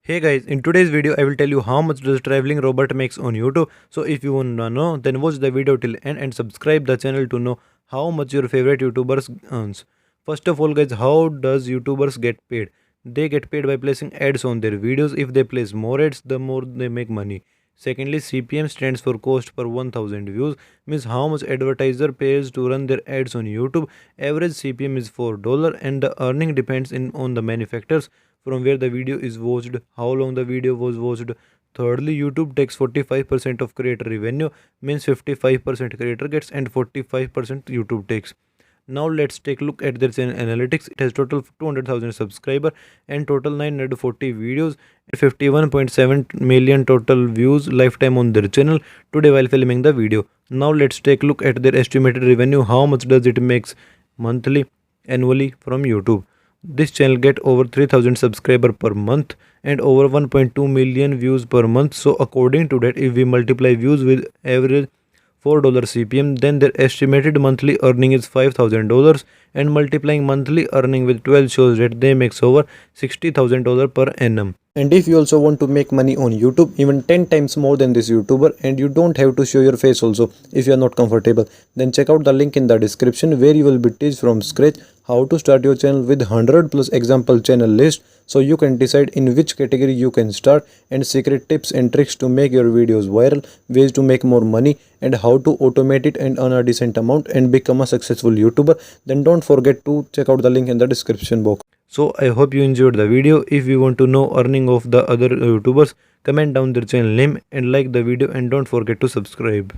Hey guys, in today's video I will tell you how much does traveling robot makes on YouTube. So if you wanna know, then watch the video till end and subscribe the channel to know how much your favorite YouTubers earns. First of all guys, how does YouTubers get paid? They get paid by placing ads on their videos. If they place more ads, the more they make money. Secondly, CPM stands for cost per 1000 views, means how much advertiser pays to run their ads on YouTube. Average CPM is $4 and the earning depends on the manufacturers from where the video is watched, how long the video was watched. Thirdly, YouTube takes 45% of creator revenue, means 55% creator gets and 45% YouTube takes. Now let's take a look at their channel analytics. It has total 200,000 subscriber and total 940 videos, 51.7 million total views lifetime on their channel today while filming the video. Now let's take a look at their estimated revenue. How much does it makes monthly, annually from YouTube? This channel get over 3000 subscriber per month and over 1.2 million views per month. So according to that, if we multiply views with average $4 CPM, then their estimated monthly earning is $5,000, and multiplying monthly earning with 12 shows that they makes over $60,000 per annum. And if you also want to make money on YouTube, even 10 times more than this YouTuber, and you don't have to show your face also if you are not comfortable, then check out the link in the description where you will be taught from scratch how to start your channel with 100 plus example channel list, so you can decide in which category you can start, and secret tips and tricks to make your videos viral, ways to make more money, and how to automate it and earn a decent amount and become a successful YouTuber. Then don't forget to check out the link in the description box. So I hope you enjoyed the video. If you want to know earning of the other YouTubers, comment down their channel name and like the video, and don't forget to subscribe.